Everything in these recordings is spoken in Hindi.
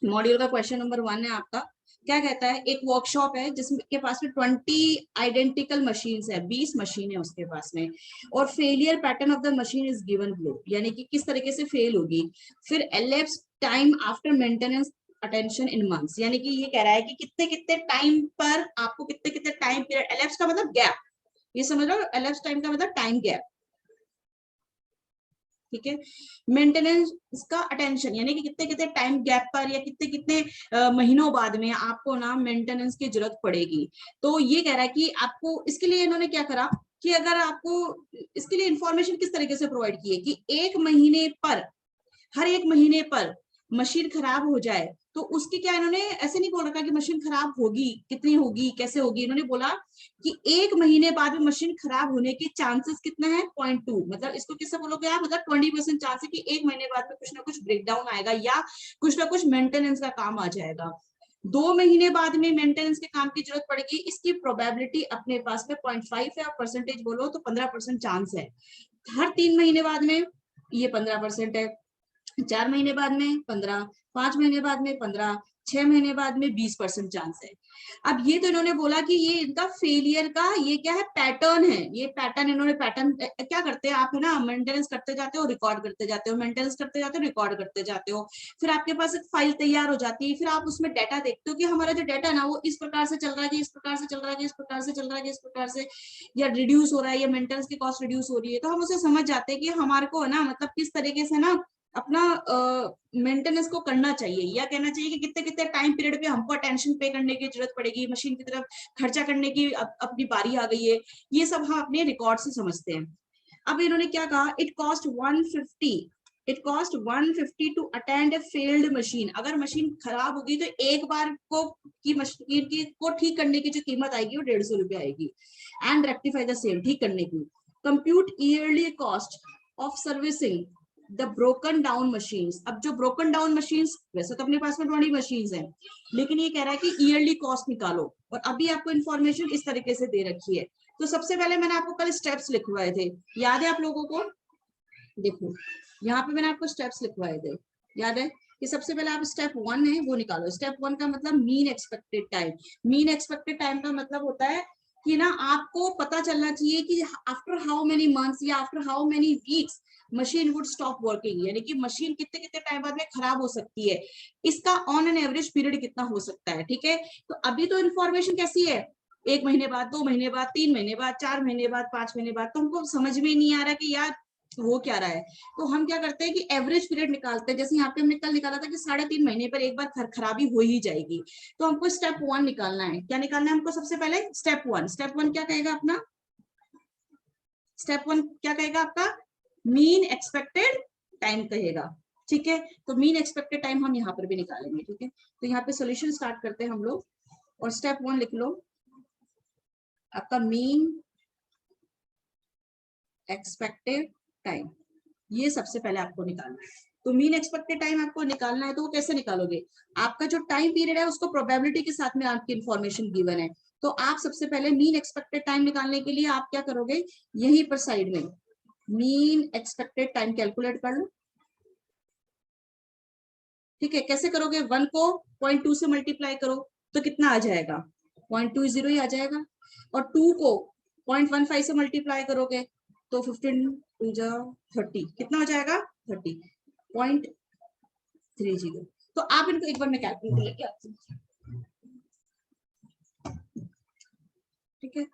मॉड्यूल का क्वेश्चन नंबर 1 है आपका। क्या कहता है, एक वर्कशॉप है जिसके पास में 20 आइडेंटिकल मशीन्स है, 20 मशीन है उसके पास में, और failure pattern of the machine is given below, यानी कि किस तरीके से फेल होगी। फिर elapsed time after maintenance attention in months, यानी कि ये कह रहा है कि कितने कितने टाइम पर आपको कितने कितने टाइम पीरियड, एलएप्स का मतलब गैप, ये समझ लो, एलएप्स टाइम का मतलब टाइम गैप, ठीक है। मेंटेनेंस का अटेंशन, यानी कि कितने कितने टाइम गैप पर या कितने कितने महीनों बाद में आपको ना मेंटेनेंस की जरूरत पड़ेगी। तो ये कह रहा है कि आपको इसके लिए इन्होंने क्या करा कि अगर आपको इसके लिए इंफॉर्मेशन किस तरीके से प्रोवाइड की है कि एक महीने पर, हर एक महीने पर मशीन खराब हो जाए तो उसकी क्या, इन्होंने ऐसे नहीं बोल रखा कि मशीन खराब होगी, कितनी होगी, कैसे होगी, इन्होंने बोला कि एक महीने बाद में मशीन खराब होने के चांसेस कितना है, 0.2, मतलब इसको किससे बोलोगे आप, मतलब 20% चांस है कि एक महीने बाद में कुछ ना कुछ ब्रेकडाउन आएगा या कुछ ना कुछ मेंटेनेंस का काम आ जाएगा। 2 महीने बाद में मेंटेनेंस के काम की जरूरत पड़ेगी, इसकी प्रोबेबिलिटी अपने पास में 0.5 है, और परसेंटेज बोलो तो 15% चांस है। हर 3 महीने बाद में ये 15% है, 4 महीने बाद में 15, 5 महीने बाद में 15, 6 महीने बाद में 20% चांस है। अब ये तो इन्होंने बोला कि ये इनका फेलियर का ये क्या है, पैटर्न है। ये पैटर्न, इन्होंने पैटर्न क्या करते हैं आप, है ना, मेंटेनेंस करते जाते हो, रिकॉर्ड करते जाते हो, मेंटेनेंस करते जाते हो, रिकॉर्ड करते जाते हो, फिर आपके पास एक फाइल तैयार हो जाती है, फिर आप उसमें डाटा देखते हो कि हमारा जो डाटा है ना वो इस प्रकार से चल रहा है कि इस प्रकार से चल रहा है कि इस प्रकार से चल रहा है कि इस प्रकार से, या रिड्यूस हो रहा है, या मेंटेनेंस की कॉस्ट रिड्यूस हो रही है, तो हम उसे समझ जाते हैं कि हमारे को है ना, मतलब किस तरीके से ना अपना मेंटेनेंस को करना चाहिए, या कहना चाहिए कि कितने कितने टाइम पीरियड पे हमको अटेंशन पे करने की जरूरत पड़ेगी, मशीन की तरफ खर्चा करने की अपनी बारी आ गई है। ये सब हम अपने रिकॉर्ड से समझते हैं। अब इन्होंने क्या कहा, it cost 150 to attend a failed machine. अगर मशीन खराब होगी तो एक बार को की मशीन की को ठीक करने की जो कीमत आएगी वो 150 रुपये आएगी, एंड रेक्टिफाई द सेम, ठीक करने की। Compute yearly cost of servicing the broken down machines. अब जो ब्रोकन डाउन मशीन्स, वैसे तो अपने पास में 20 मशीन्स हैं, लेकिन ये कह रहा है कि ईयरली कॉस्ट निकालो, और अभी आपको इन्फॉर्मेशन इस तरीके से दे रखी है। तो सबसे पहले मैंने आपको कल स्टेप्स लिखवाए थे, याद है आप लोगों को? देखो यहाँ पे मैंने आपको स्टेप्स लिखवाए थे, याद है कि सबसे पहले आप स्टेप 1 है वो निकालो। स्टेप 1 का मतलब mean expected time. Mean expected time का मतलब होता है कि ना आपको पता चलना चाहिए कि आफ्टर हाउ मेनी मंथ्स या after how many weeks machine would stop working, यानी कि मशीन कितने कितने टाइम बाद में खराब हो सकती है, इसका ऑन एन एवरेज पीरियड कितना हो सकता है, ठीक है। तो अभी तो इन्फॉर्मेशन कैसी है, 1 महीने बाद, 2 महीने बाद, 3 महीने बाद, 4 महीने बाद, 5 महीने बाद, तो हमको समझ में नहीं आ रहा कि यार वो क्या रहा है। तो हम क्या करते हैं कि एवरेज पीरियड निकालते हैं, जैसे यहाँ पे हमने कल निकाला था कि 3.5 महीने पर एक बार खराबी हो ही जाएगी। तो हमको स्टेप 1 निकालना है। क्या निकालना है हमको सबसे पहले, स्टेप 1। स्टेप 1 क्या कहेगा अपना, स्टेप 1 क्या कहेगा आपका, मीन एक्सपेक्टेड टाइम कहेगा, ठीक है। तो मीन एक्सपेक्टेड टाइम हम यहाँ पर भी निकालेंगे, ठीक है। तो यहाँ पे सोल्यूशन स्टार्ट करते हैं हम लोग, और स्टेप 1 लिख लो आपका, मीन एक्सपेक्टेड टाइम, ये सबसे पहले आपको निकालना है। तो मीन एक्सपेक्टेड टाइम आपको निकालना है, तो वो कैसे निकालोगे, आपका जो टाइम पीरियड है उसको प्रोबेबिलिटी के साथ में आपकी इन्फॉर्मेशन गिवन है। तो आप सबसे पहले मीन एक्सपेक्टेड टाइम निकालने के लिए आप क्या करोगे, यहीं पर साइड में मीन एक्सपेक्टेड टाइम कैलकुलेट कर लो, ठीक है। कैसे करोगे, 1 को 0.2 से मल्टीप्लाई करो तो कितना आ जाएगा, 0.20 ही आ जाएगा, और 2 को 0.15 से मल्टीप्लाई करोगे तो 15 2 जा 30, कितना हो जाएगा, 30.30। तो आप इनको एक बार मैं कैलकुलेट लेके आती हूँ, ठीक है।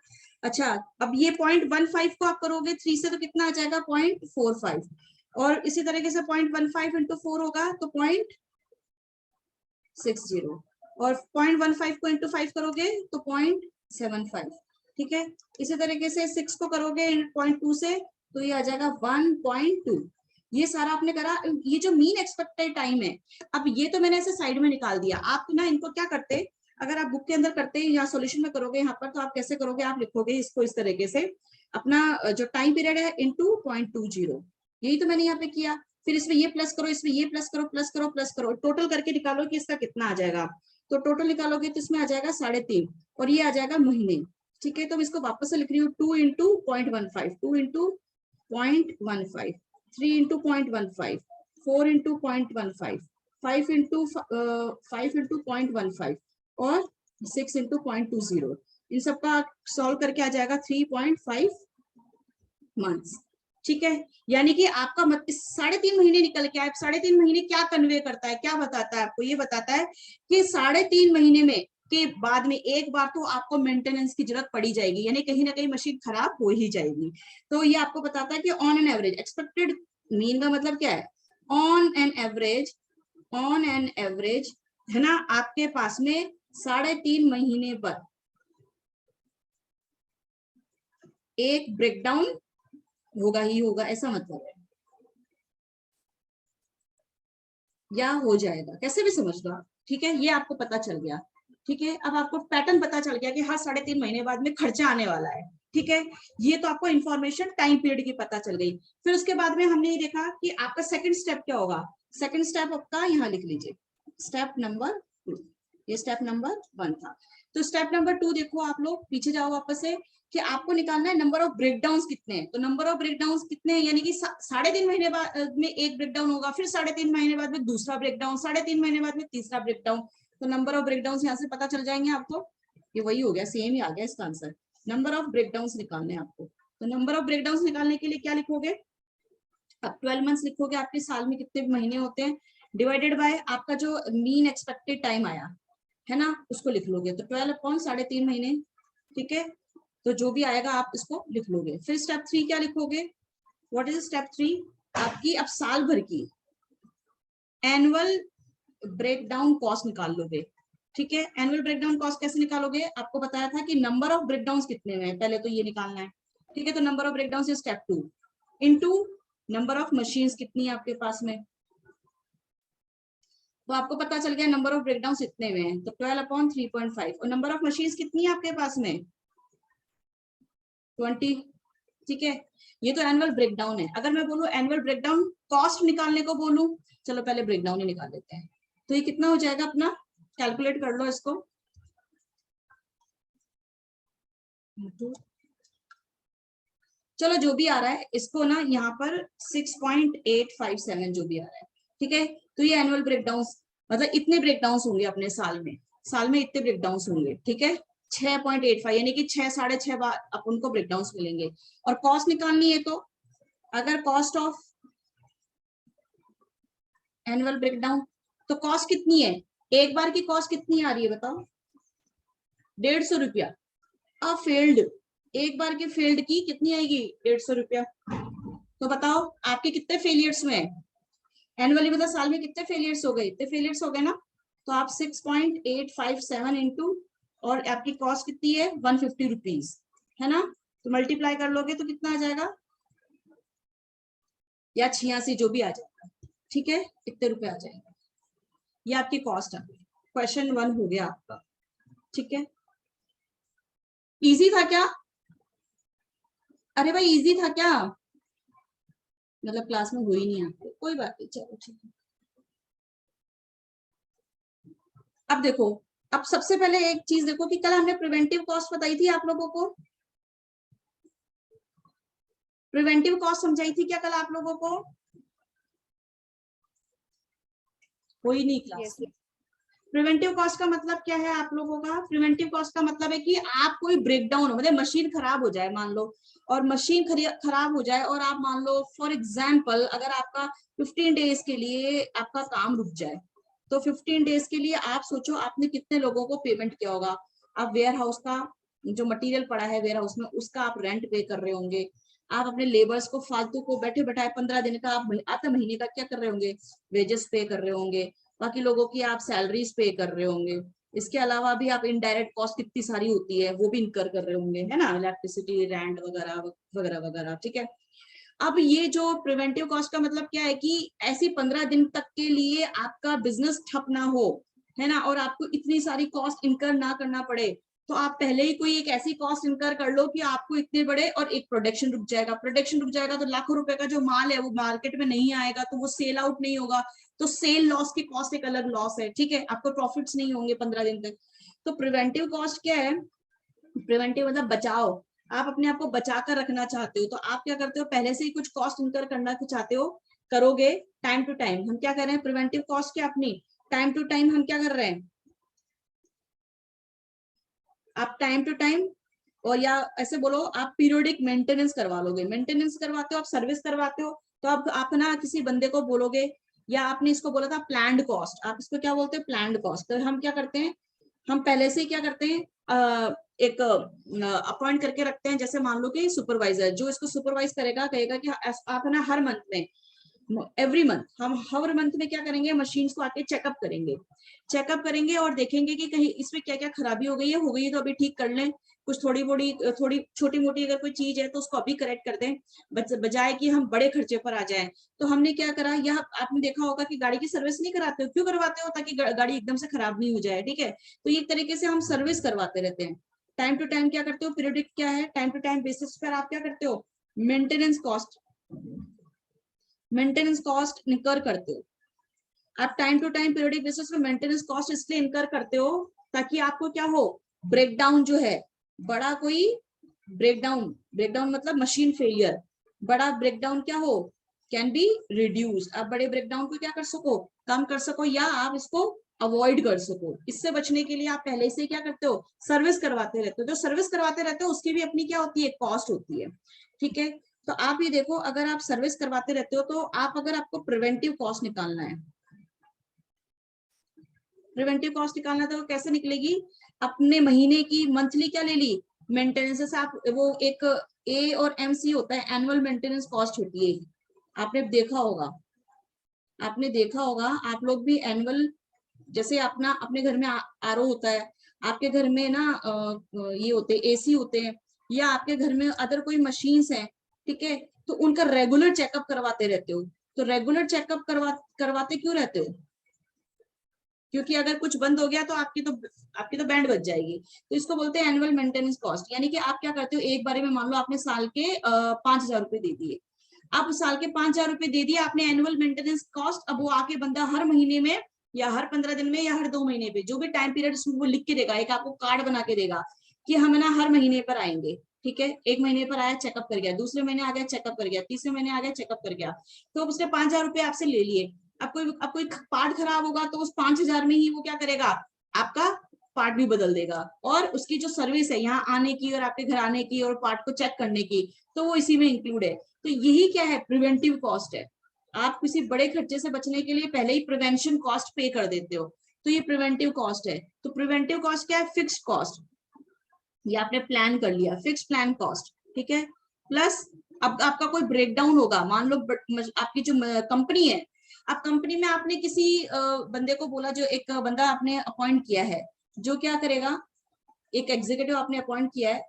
अच्छा, अब ये 0.15 को आप करोगे 3 से तो कितना आ जाएगा, 0.45, और इसी तरीके से 0.15 इंटू 4 होगा तो 0.60, और 0.15 को इंटू 5 करोगे तो 0.75, ठीक है। इसी तरीके से 6 को करोगे 0.2 से तो ये आ जाएगा 1.2। ये सारा आपने करा, ये जो मीन एक्सपेक्टेड टाइम है, अब ये तो मैंने ऐसे साइड में निकाल दिया। आप ना इनको क्या करते, अगर आप बुक के अंदर करते हैं या सॉल्यूशन में करोगे यहाँ पर, तो आप कैसे करोगे, आप लिखोगे इसको इस तरीके से, अपना जो टाइम पीरियड है इंटू 0.20, यही तो मैंने यहाँ पे किया। फिर इसमें ये प्लस करो, इसमें ये प्लस करो, प्लस करो, प्लस करो, टोटल करके निकालो कि इसका कितना आ जाएगा। तो टोटल निकालोगे तो इसमें आ जाएगा 3.5, और ये आ जाएगा महीने, ठीक है। तो मैं इसको वापस से लिख रही हूँ, 2 into 0.15, 2 into 0.15, 3 into 0.15, 4 into 0.15, 5 into 0.15 और 6 इंटू 0.20, इन सबका सॉल्व करके आ जाएगा 3.5 मंथ्स। ठीक है, यानी कि आपका 3.5 महीने निकल के आए। 3.5 महीने क्या कन्वे करता है, क्या बताता है आपको? ये बताता है कि 3.5 महीने में के बाद में एक बार तो आपको मेंटेनेंस की जरूरत पड़ी जाएगी, यानी कहीं ना कहीं मशीन खराब हो ही जाएगी। तो ये आपको बताता है कि on an average, expected mean का मतलब क्या है? ऑन एन एवरेज है ना, आपके पास में 3.5 महीने पर एक ब्रेकडाउन होगा ही होगा, ऐसा मतलब है, या हो जाएगा, कैसे भी समझ लो आप। ठीक है, ये आपको पता चल गया। ठीक है, अब आपको पैटर्न पता चल गया कि हर 3.5 महीने बाद में खर्चा आने वाला है। ठीक है, ये तो आपको इन्फॉर्मेशन टाइम पीरियड की पता चल गई। फिर उसके बाद में हमने ये देखा कि आपका सेकंड स्टेप क्या होगा। सेकंड स्टेप आपका यहाँ लिख लीजिए, स्टेप नंबर 2। ये स्टेप नंबर 1 था। तो स्टेप नंबर 2 देखो, आप लोग पीछे जाओ वापस से, कि आपको निकालना है नंबर ऑफ ब्रेकडाउन कितने हैं। तो नंबर ऑफ ब्रेकडाउन कितने हैं, यानी कि 3.5 महीने बाद में एक ब्रेकडाउन होगा, फिर 3.5 महीने बाद में दूसरा ब्रेकडाउन, 3.5 महीने बाद में तीसरा ब्रेकडाउन। तो नंबर ऑफ ब्रेकडाउन यहाँ से पता चल जाएंगे आपको। ये वही हो गया, सेम ही आ गया इसका आंसर। नंबर ऑफ ब्रेकडाउन निकालने हैं आपको। तो नंबर ऑफ ब्रेकडाउन निकालने के लिए क्या लिखोगे? अब 12 मंथ्स लिखोगे, आपके साल में कितने महीने होते हैं, डिवाइडेड बाय आपका जो मीन एक्सपेक्टेड टाइम आया है ना, उसको लिख लोगे। तो 12 अपॉन 3.5 महीने। ठीक है, तो जो भी आएगा आप इसको लिख लोगे। फिर स्टेप 3 क्या लिखोगे? What is step 3? आपकी अब साल भर की एनुअल ब्रेकडाउन कॉस्ट निकाल लोगे। ठीक है, एनुअल ब्रेकडाउन कॉस्ट कैसे निकालोगे? आपको बताया था कि नंबर ऑफ ब्रेकडाउन कितने में, पहले तो ये निकालना है। ठीक है, तो नंबर ऑफ ब्रेकडाउन से step 2 into number of machines कितनी है आपके पास में। तो आपको पता चल गया नंबर ऑफ ब्रेकडाउन इतने में है, तो 12 अपॉन 3.5। और नंबर ऑफ मशीन्स कितनी है आपके पास में? 20। ठीक है, ये तो एनुअल ब्रेकडाउन है। अगर मैं बोलूं एनुअल ब्रेकडाउन कॉस्ट निकालने को बोलूं, चलो पहले ब्रेकडाउन ही निकाल लेते हैं। तो ये कितना हो जाएगा अपना, कैलकुलेट कर लो इसको। चलो जो भी आ रहा है इसको ना यहाँ पर 6.857 जो भी आ रहा है। ठीक है, तो ये एनुअल ब्रेकडाउन, मतलब इतने ब्रेकडाउन होंगे अपने साल में इतने ब्रेकडाउन होंगे। ठीक है, 6.85 यानी कि 6.5 बार अपन को ब्रेकडाउन मिलेंगे। और कॉस्ट निकालनी है, तो अगर कॉस्ट ऑफ एनुअल ब्रेकडाउन, तो कॉस्ट कितनी है, एक बार की कॉस्ट कितनी आ रही है बताओ? 150 रुपया। अब फेल्ड, एक बार के फेल्ड की कितनी आएगी? 150 रुपया। तो बताओ आपके कितने फेलियर्स में? एनुअली मतलब साल में कितने फेलियर्स हो गए? इतने फेलियर्स हो गए ना। तो आप 6.857 इंटू, और आपकी कॉस्ट कितनी है? 150 रुपीज, है ना। तो मल्टीप्लाई कर लोगे तो कितना आ जाएगा, या 86, जो भी आ जाएगा। ठीक है, कितने रुपए आ जाएंगे, ये आपकी कॉस्ट आ गई। क्वेश्चन 1 हो गया आपका। ठीक है, इजी था क्या? अरे भाई इजी था क्या? मतलब क्लास में हो ही नहीं आपको, कोई बात नहीं, चलो ठीक है। अब देखो, अब सबसे पहले एक चीज देखो कि कल हमने प्रिवेंटिव कॉस्ट बताई थी आप लोगों को, प्रिवेंटिव कॉस्ट समझाई थी क्या कल आप लोगों को? कोई नहीं क्लास में। प्रिवेंटिव कॉस्ट का मतलब क्या है आप लोगों का? प्रिवेंटिव कॉस्ट का मतलब है कि आप कोई ब्रेकडाउन हो, मतलब मशीन खराब हो जाए मान लो, और मशीन खराब हो जाए, और आप मान लो फॉर एग्जांपल अगर आपका 15 डेज के लिए आपका काम रुक जाए, तो 15 डेज के लिए आप सोचो आपने कितने लोगों को पेमेंट किया होगा। आप वेयर हाउस का जो मटेरियल पड़ा है वेयर हाउस में, उसका आप रेंट पे कर रहे होंगे। आप अपने लेबर्स को फालतू को बैठे बैठाए 15 दिन का, आप आधे महीने का क्या कर रहे होंगे, वेजेस पे कर रहे होंगे। बाकी लोगों की आप सैलरीज पे कर रहे होंगे। इसके अलावा भी आप इनडायरेक्ट कॉस्ट कितनी सारी होती है वो भी इनकर कर रहे होंगे, है ना, इलेक्ट्रिसिटी, रेंट वगैरह वगैरह वगैरह। ठीक है, अब ये जो प्रिवेंटिव कॉस्ट का मतलब क्या है कि ऐसी 15 दिन तक के लिए आपका बिजनेस ठप ना हो, है ना, और आपको इतनी सारी कॉस्ट इनकर ना करना पड़े। तो आप पहले ही कोई एक ऐसी कॉस्ट इनकर कर लो कि आपको इतने बड़े, और एक प्रोडक्शन रुक जाएगा, प्रोडक्शन रुक जाएगा तो लाखों रुपए का जो माल है वो मार्केट में नहीं आएगा, तो वो सेल आउट नहीं होगा। तो सेल लॉस की कॉस्ट एक अलग लॉस है। ठीक है, आपको प्रॉफिट्स नहीं होंगे 15 दिन तक। तो प्रिवेंटिव कॉस्ट क्या है? प्रिवेंटिव मतलब बचाओ। आप अपने आप को बचा कर रखना चाहते हो, तो आप क्या करते हो, पहले से ही कुछ कॉस्ट इनकर करना चाहते हो करोगे टाइम टू टाइम। हम क्या कर रहे हैं, प्रिवेंटिव कॉस्ट क्या अपनी टाइम टू टाइम हम क्या कर रहे हैं, आप टाइम टू टाइम, और या ऐसे बोलो आप पीरियोडिक मेंटेनेंस करवा लोगे। मेंटेनेंस करवाते हो, आप सर्विस करवाते हो, तो आप ना किसी बंदे को बोलोगे, या आपने इसको बोला था प्लान्ड कॉस्ट, आप इसको क्या बोलते हैं, प्लान्ड कॉस्ट। तो हम क्या करते हैं, हम पहले से ही क्या करते हैं, एक अपॉइंट करके रखते हैं, जैसे मान लो कि सुपरवाइजर जो इसको सुपरवाइज करेगा, कहेगा कि आप है ना हर मंथ में, एवरी मंथ, हम हर मंथ में क्या करेंगे, मशीन्स को आके चेकअप करेंगे, चेकअप करेंगे और देखेंगे कि कहीं इसमें क्या क्या खराबी हो गई है तो अभी ठीक कर लें, कुछ थोड़ी छोटी मोटी अगर कोई चीज है तो उसको अभी करेक्ट कर दें, बजाय कि हम बड़े खर्चे पर आ जाएं। तो हमने क्या करा, यह आपने देखा होगा कि गाड़ी की सर्विस नहीं कराते हो, क्यों करवाते हो, ताकि गाड़ी एकदम से खराब नहीं हो जाए, ठीक है। तो ये एक तरीके से हम सर्विस करवाते रहते हैं। टाइम टू टाइम क्या करते हो, पीरियडिक क्या है, टाइम टू टाइम बेसिस पर आप क्या करते हो, maintenance cost, maintenance cost incur करते हो। आप time to time periodic basis पे मेंटेनेंस कॉस्ट इसलिए इनकर करते हो ताकि आपको क्या हो, ब्रेकडाउन जो है, बड़ा कोई ब्रेकडाउन, ब्रेकडाउन मतलब मशीन फेलियर, बड़ा ब्रेकडाउन क्या हो, कैन बी रिड्यूस, आप बड़े ब्रेकडाउन को क्या कर सको, कम कर सको, या आप इसको अवॉइड कर सको। इससे बचने के लिए आप पहले से क्या करते हो, सर्विस करवाते रहते हो। जो सर्विस करवाते रहते हो उसकी भी अपनी क्या होती है, कॉस्ट होती है, ठीक है। तो आप ये देखो, अगर आप सर्विस करवाते रहते हो तो आप, अगर आपको प्रिवेंटिव कॉस्ट निकालना है, प्रिवेंटिव कॉस्ट निकालना था, वो कैसे निकलेगी, अपने महीने की मंथली क्या ले ली, मेंटेनेंस, आप वो एक ए और एम सी होता है, एनुअल मेंटेनेंस कॉस्ट होती है, आपने देखा होगा, आपने देखा होगा, आप लोग भी एनुअल, जैसे अपना अपने घर में आरओ होता है, आपके घर में ना ये होते हैं एसी होते हैं, या आपके घर में अदर कोई मशीन्स हैं, ठीक है, तो उनका रेगुलर चेकअप करवाते रहते हो। तो रेगुलर चेकअप करवाते क्यों रहते हो, क्योंकि अगर कुछ बंद हो गया तो आपकी तो बैंड बच जाएगी। तो इसको बोलते हैं एनुअल मेंटेनेंस कॉस्ट, यानी कि आप क्या करते हो, एक बारे में मान लो आपने साल के 5,000 रुपए दे दिए, आप साल के 5,000 रुपए दे दिए आपने एनुअल मेंटेनेंस कॉस्ट। अब वो आके बंदा हर महीने में, या हर 15 दिन में, या हर 2 महीने पे, जो भी टाइम पीरियड वो लिख के देगा, एक आपको कार्ड बना के देगा कि हम ना हर महीने पर आएंगे, ठीक है। एक महीने पर आया, चेकअप कर गया, दूसरे महीने आ गया, चेकअप कर गया, तीसरे महीने आ गया, चेकअप कर गया। तो उसने 5,000 रुपए आपसे ले लिए। अब कोई पार्ट खराब होगा तो उस 5,000 में ही वो क्या करेगा, आपका पार्ट भी बदल देगा, और उसकी जो सर्विस है यहाँ आने की और आपके घर आने की और पार्ट को चेक करने की, तो वो इसी में इंक्लूड है। तो यही क्या है, प्रिवेंटिव कॉस्ट है। आप किसी बड़े खर्चे से बचने के लिए पहले ही प्रिवेंशन कॉस्ट पे कर देते हो, तो ये प्रिवेंटिव कॉस्ट है। तो प्रिवेंटिव कॉस्ट क्या है, फिक्स्ड कॉस्ट, ये आपने प्लान कर लिया, फिक्स प्लान कॉस्ट, ठीक है। प्लस अब आपका कोई ब्रेकडाउन होगा, मान लो आपकी जो कंपनी है, अब कंपनी में आपने किसी बंदे को बोला, जो एक बंदा आपने अपॉइंट किया है, जो क्या करेगा, एक एग्जीक्यूटिव आपने अपॉइंट किया है,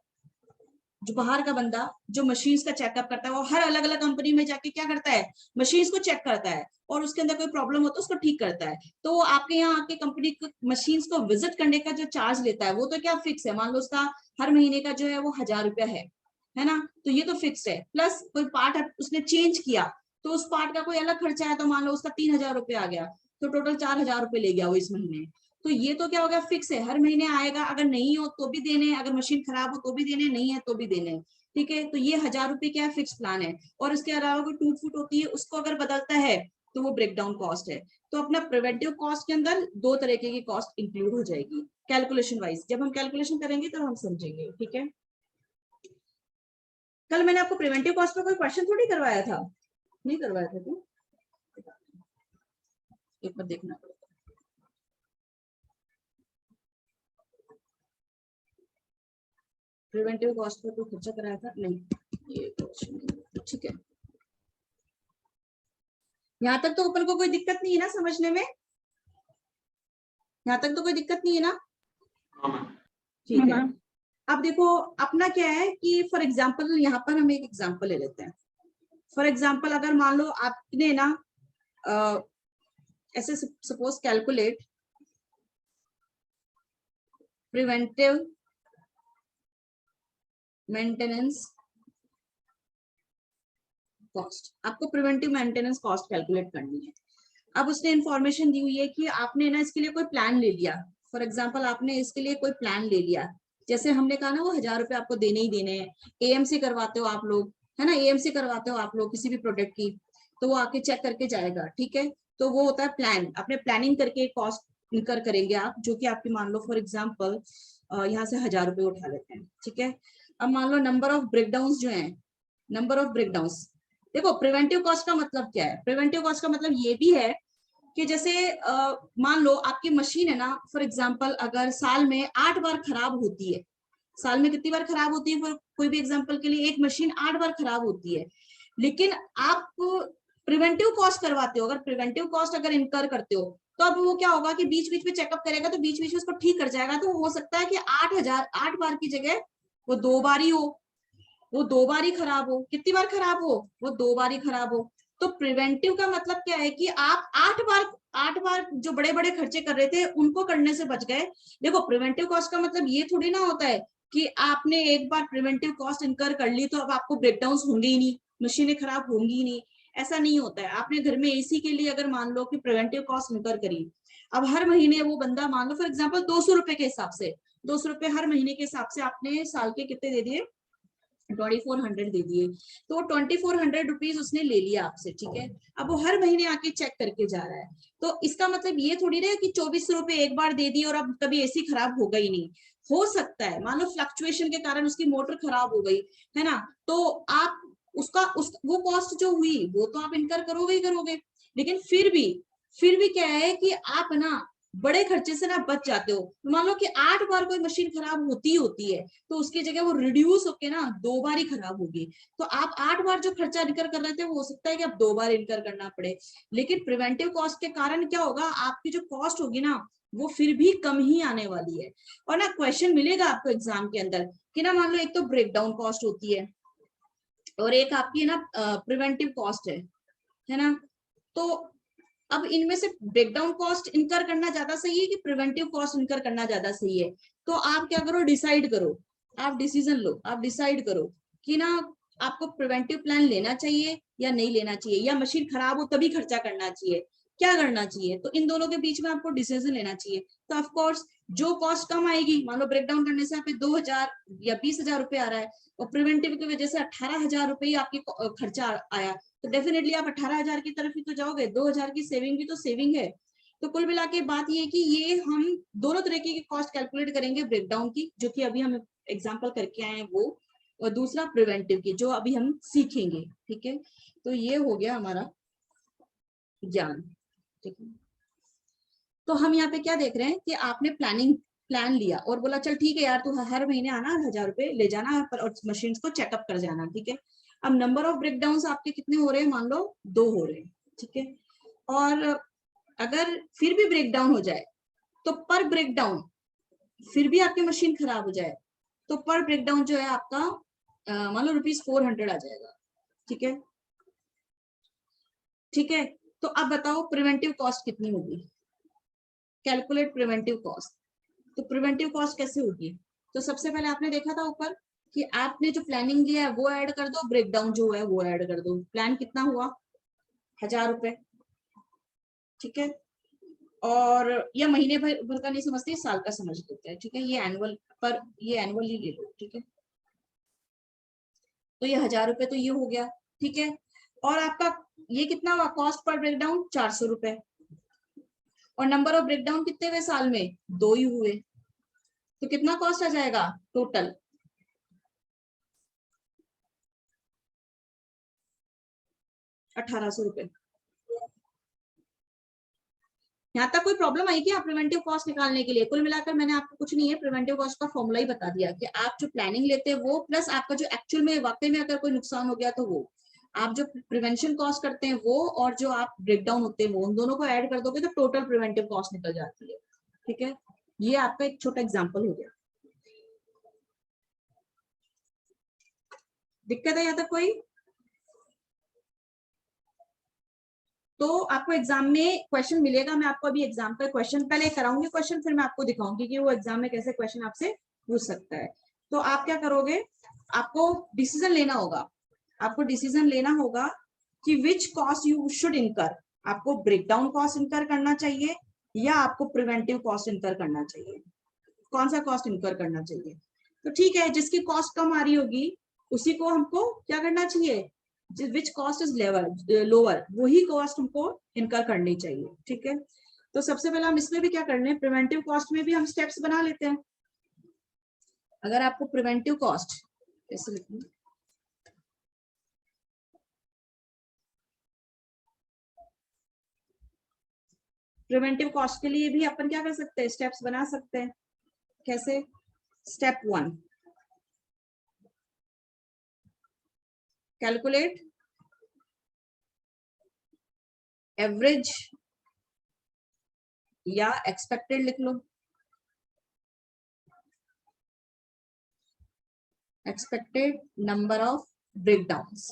जो बाहर का बंदा, जो मशीन्स का चेकअप करता है, वो हर अलग अलग कंपनी में जाके क्या करता है, मशीन्स को चेक करता है, और उसके अंदर कोई प्रॉब्लम हो तो उसको ठीक करता है। तो वो आपके यहाँ आके कंपनी मशीन्स को विजिट करने का जो चार्ज लेता है, वो तो क्या फिक्स है, मान लो उसका हर महीने का जो है वो 1,000 रुपया है ना, तो ये तो फिक्स है। प्लस कोई पार्ट उसने चेंज किया, तो उस पार्ट का कोई अलग खर्चा है, तो मान लो उसका 3,000 रुपया आ गया, तो टोटल 4,000 रुपये ले गया वो इस महीने। तो ये तो क्या हो गया, फिक्स है, हर महीने आएगा, अगर नहीं हो तो भी देने, अगर मशीन खराब हो तो भी देने, नहीं है तो भी देने, ठीक है। तो ये 1,000 रुपए क्या है, फिक्स प्लान है। और इसके अलावा कोई टूट फूट होती है, उसको अगर बदलता है तो वो ब्रेकडाउन कॉस्ट है। तो अपना प्रिवेंटिव कॉस्ट के अंदर 2 तरीके की कॉस्ट इंक्लूड हो जाएगी कैलकुलेशन वाइज। जब हम कैलकुलेशन करेंगे तब हम समझेंगे, ठीक है। कल मैंने आपको प्रिवेंटिव कॉस्ट पर कोई क्वेश्चन थोड़ी करवाया था, नहीं करवाया था क्यों, एक बार देखना पड़ेगा। प्रिवेंटिव कॉस्ट पर कोई खर्चा कराया था, नहीं, ये क्वेश्चन, ठीक है। यहाँ तक तो अपन को कोई दिक्कत नहीं है ना समझने में, यहाँ तक तो कोई दिक्कत नहीं है ना, ठीक है। अब देखो अपना क्या है कि फॉर एग्जाम्पल, यहाँ पर हम एक एग्जाम्पल ले लेते हैं। फॉर एग्जाम्पल अगर मान लो आपने ना ऐसे suppose calculate preventive maintenance cost, आपको प्रिवेंटिव मेंटेनेंस कॉस्ट कैलकुलेट करनी है। अब उसने इंफॉर्मेशन दी हुई है कि आपने ना इसके लिए कोई प्लान ले लिया, फॉर एग्जाम्पल आपने इसके लिए कोई प्लान ले लिया, जैसे हमने कहा ना वो 1,000 रुपए आपको देने ही देने हैं। एएमसी करवाते हो आप लोग, है ना, एएमसी करवाते हो आप लोग किसी भी प्रोडक्ट की, तो वो आके चेक करके जाएगा, ठीक है। तो वो होता है प्लान, अपने प्लानिंग करके कॉस्ट इनकर करेंगे आप, जो कि आपकी मान लो फॉर एग्जाम्पल यहाँ से 1000 रुपये उठा लेते हैं, ठीक है। अब मान लो नंबर ऑफ ब्रेकडाउन जो है, नंबर ऑफ ब्रेकडाउन, देखो प्रिवेंटिव कॉस्ट का मतलब क्या है, प्रिवेंटिव कॉस्ट का मतलब ये भी है कि जैसे मान लो आपकी मशीन है ना, फॉर एग्जाम्पल अगर साल में 8 बार खराब होती है, साल में कितनी बार खराब होती है, कोई भी एग्जाम्पल के लिए एक मशीन 8 बार खराब होती है, लेकिन आप प्रिवेंटिव कॉस्ट करवाते हो, अगर प्रिवेंटिव कॉस्ट अगर इनकर करते हो, तो अब वो क्या होगा कि बीच बीच में चेकअप करेगा, तो बीच बीच में उसको ठीक कर जाएगा, तो हो सकता है कि 8 बार की जगह वो 2 बार ही हो, वो 2 बार ही खराब हो, कितनी बार खराब हो, वो 2 बार ही खराब हो। तो प्रिवेंटिव का मतलब क्या है कि आप 8 बार जो बड़े बड़े खर्चे कर रहे थे उनको करने से बच गए। देखो प्रिवेंटिव कॉस्ट का मतलब ये थोड़ी ना होता है कि आपने एक बार प्रिवेंटिव कॉस्ट इनकर कर ली तो अब आपको ब्रेकडाउन होंगे ही नहीं, मशीनें खराब होंगी ही नहीं, ऐसा नहीं होता है। आपने घर में एसी के लिए अगर मान लो कि प्रिवेंटिव कॉस्ट इनकर करी, अब हर महीने वो बंदा मान लो फॉर एग्जाम्पल 200 रुपए के हिसाब से, 200 रुपए हर महीने के हिसाब से आपने साल के कितने दे दिए, 2400 दे दिए, तो 2400 रुपीज उसने ले लिया आपसे, ठीक है। अब वो हर महीने आके चेक करके जा रहा है, तो इसका मतलब ये थोड़ी ना कि 2400 रुपए एक बार दे दिए और अब कभी एसी खराब होगा ही नहीं। हो सकता है मान लो फ्लक्चुएशन के कारण उसकी मोटर खराब हो गई है ना, तो आप वो कॉस्ट जो हुई वो तो आप इनकर करोगे ही करोगे, लेकिन फिर भी क्या है कि आप ना बड़े खर्चे से ना बच जाते हो। मान लो कि 8 बार कोई मशीन खराब होती है, तो उसकी जगह वो रिड्यूस होके ना 2 बार ही खराब होगी, तो आप 8 बार जो खर्चा इनकर कर रहे थे वो हो सकता है कि आप 2 बार इनकर करना पड़े। लेकिन प्रिवेंटिव कॉस्ट के कारण क्या होगा, आपकी जो कॉस्ट होगी ना वो फिर भी कम ही आने वाली है। और ना क्वेश्चन मिलेगा आपको एग्जाम के अंदर कि ना मान लो एक तो ब्रेकडाउन कॉस्ट होती है और एक आपकी ना प्रिवेंटिव कॉस्ट है ना, तो अब इनमें से ब्रेकडाउन कॉस्ट इनकर करना ज्यादा सही है कि प्रिवेंटिव कॉस्ट इनकर करना ज्यादा सही है। तो आप क्या करो, डिसाइड करो, आप डिसीजन लो, आप डिसाइड करो कि ना आपको प्रिवेंटिव प्लान लेना चाहिए या नहीं लेना चाहिए, या मशीन खराब हो तभी खर्चा करना चाहिए, क्या करना चाहिए। तो इन दोनों के बीच में आपको डिसीजन लेना चाहिए। तो ऑफकोर्स जो कॉस्ट कम आएगी, मान लो ब्रेकडाउन करने से आप 2000 या 20,000 रुपए आ रहा है और प्रिवेंटिव की वजह से 18,000 रुपए आपकी खर्चा आया, तो डेफिनेटली आप 18,000 की तरफ ही तो जाओगे, 2,000 की सेविंग भी तो सेविंग है। तो कुल मिला के बात ये है कि ये हम दोनों तरीके की कॉस्ट कैलकुलेट करेंगे, ब्रेकडाउन की जो कि अभी हम एग्जांपल करके आए हैं वो, और दूसरा प्रिवेंटिव की जो अभी हम सीखेंगे, ठीक है। तो ये हो गया हमारा ज्ञान, ठीक है। तो हम यहाँ पे क्या देख रहे हैं कि आपने प्लान लिया और बोला चल ठीक है यार तू हर महीने आना 1000 रुपए ले जाना पर और मशीन को चेकअप कर जाना, ठीक है। अब नंबर ऑफ ब्रेकडाउन आपके कितने हो रहे हैं, मान लो 2 हो रहे हैं, ठीक है। और अगर फिर भी ब्रेकडाउन हो जाए तो पर ब्रेकडाउन फिर भी आपकी मशीन खराब हो जाए तो पर ब्रेकडाउन जो है आपका मान लो ₹400 आ जाएगा, ठीक है। ठीक है, तो अब बताओ प्रिवेंटिव कॉस्ट कितनी होगी, कैलकुलेट प्रिवेंटिव कॉस्ट। तो प्रिवेंटिव कॉस्ट कैसे होगी, तो सबसे पहले आपने देखा था ऊपर कि आपने जो प्लानिंग लिया है वो ऐड कर दो, ब्रेकडाउन जो है वो ऐड कर दो। प्लान कितना हुआ, 1000 रुपए, ठीक है। और या महीने भर का नहीं समझते, साल का समझ लेते हैं, ठीक है। ये एनुअल पर, ये एनुअली ले लो, ठीक है। तो ये 1000 रुपए तो ये हो गया, ठीक है। और आपका ये कितना हुआ कॉस्ट पर ब्रेकडाउन, 400 रुपए। और नंबर ऑफ ब्रेकडाउन कितने हुए साल में, 2 ही हुए, तो कितना कॉस्ट आ जाएगा टोटल, 1800 रुपए। यहाँ तक कोई प्रॉब्लम आई क्या प्रिवेंटिव कॉस्ट निकालने के लिए? कुल मिलाकर मैंने आपको कुछ नहीं है, प्रिवेंटिव कॉस्ट का फॉर्मूला ही बता दिया कि आप जो प्लानिंग लेते हैं वो प्लस आपका जो एक्चुअल में वाकई में अगर कोई नुकसान हो गया तो वो, आप जो प्रिवेंशन कॉस्ट करते हैं वो, और जो आप ब्रेकडाउन होते हैं वो, उन दोनों को ऐड कर दोगे तो टोटल प्रिवेंटिव कॉस्ट निकल जाती है, ठीक है। ये आपका एक छोटा एग्जाम्पल हो गया। दिक्कत है यहाँ तक कोई? तो आपको एग्जाम में क्वेश्चन मिलेगा, मैं आपको अभी एग्जाम का क्वेश्चन पहले कराऊंगी, क्वेश्चन फिर मैं आपको दिखाऊंगी कि वो एग्जाम में कैसे क्वेश्चन आपसे पूछ सकता है। तो आप क्या करोगे, आपको डिसीजन लेना होगा, आपको डिसीजन लेना होगा कि विच कॉस्ट यू शुड इनकर, आपको ब्रेकडाउन कॉस्ट इनकर करना चाहिए या आपको प्रिवेंटिव कॉस्ट इनकर करना चाहिए, कौन सा कॉस्ट इनकर करना चाहिए। तो ठीक है, जिसकी कॉस्ट कम आ रही होगी उसी को हमको क्या करना चाहिए, विच कॉस्ट इज लोअर, वही कॉस्ट हमको इनकर करनी चाहिए। ठीक है, तो सबसे पहले हम इसमें भी क्या कर रहे हैं, प्रिवेंटिव कॉस्ट में भी हम स्टेप्स बना लेते हैं। अगर आपको प्रिवेंटिव कॉस्ट कैसे लिखूं, प्रिवेंटिव कॉस्ट के लिए भी अपन क्या कर सकते हैं, स्टेप्स बना सकते हैं। कैसे, स्टेप 1, कैलकुलेट एवरेज या एक्सपेक्टेड लिख लो, एक्सपेक्टेड नंबर ऑफ ब्रेकडाउन्स।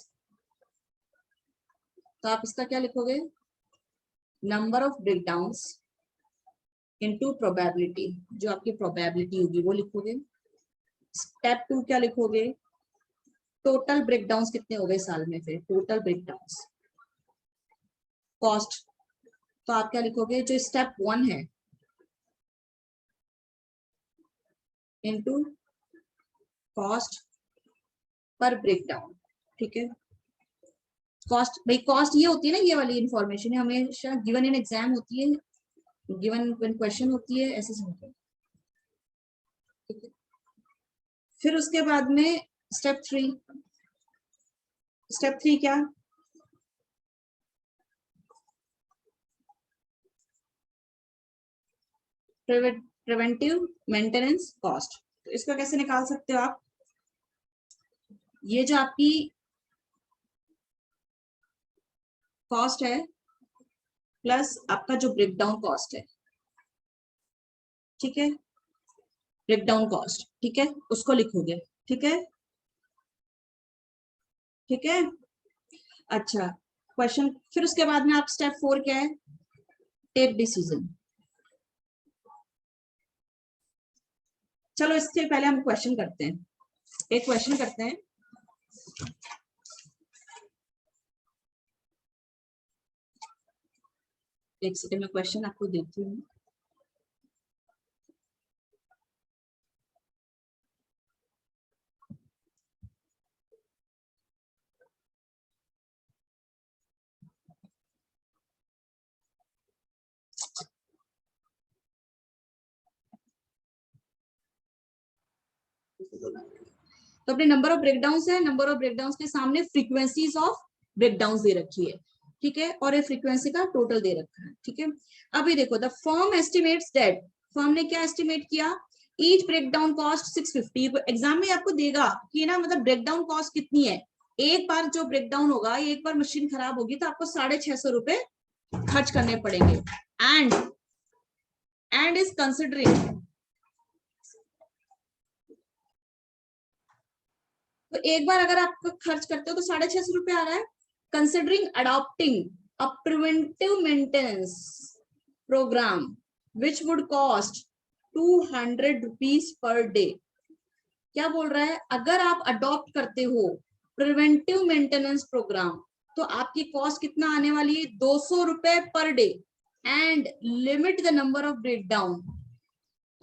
तो आप इसका क्या लिखोगे, number of breakdowns into probability, जो आपकी प्रोबेबिलिटी होगी वो लिखोगे। स्टेप 2 क्या लिखोगे, टोटल ब्रेकडाउन्स कितने हो गए साल में, फिर टोटल ब्रेकडाउन्स। कॉस्ट, तो आप क्या लिखोगे, जो स्टेप 1 है इनटू कॉस्ट पर ब्रेकडाउन। ठीक है, कॉस्ट, भाई कॉस्ट ये होती है ना, ये वाली इंफॉर्मेशन हमेशा गिवन इन एग्जाम होती है, गिवन व्हेन क्वेश्चन होती है, ऐसे समझो। ठीक है, फिर उसके बाद में स्टेप 3, स्टेप 3 क्या, प्रिवेंटिव मेंटेनेंस कॉस्ट। तो इसको कैसे निकाल सकते हो आप, ये जो आपकी कॉस्ट है प्लस आपका जो ब्रेकडाउन कॉस्ट है, ठीक है, ब्रेकडाउन कॉस्ट, ठीक है, उसको लिखोगे। ठीक है, ठीक है, अच्छा क्वेश्चन, फिर उसके बाद में आप स्टेप 4 क्या है, टेक डिसीजन। चलो इससे पहले हम क्वेश्चन करते हैं, एक क्वेश्चन करते हैं। एक सेकंड में क्वेश्चन आपको देती हूँ। तो अपने नंबर ऑफ ब्रेकडाउन्स है, नंबर ऑफ ब्रेकडाउन्स के सामने फ्रीक्वेंसीज ऑफ ब्रेकडाउन्स दे रखी है। ठीक है, और ये फ्रीक्वेंसी का टोटल दे रखा है। ठीक है, अब ये देखो, the firm estimates that, firm ने क्या एस्टिमेट किया, ईच ब्रेकडाउन कॉस्ट 650। एग्जाम में आपको देगा कि ना, मतलब ब्रेकडाउन कॉस्ट कितनी है, एक बार जो ब्रेकडाउन होगा, एक बार मशीन खराब होगी तो आपको 650 रुपए खर्च करने पड़ेंगे। एंड इज कंसिडरिंग, तो एक बार अगर आप खर्च करते हो तो 650 रुपए आ रहा है। Considering adopting a preventive maintenance programme which would cost 200 rupees per day. क्या बोल रहा है, अगर आप अडॉप्ट करते हो प्रिवेंटिव मेंटेनेंस प्रोग्राम तो आपकी कॉस्ट कितना आने वाली है, 200 रुपए per day. And limit the number of breakdown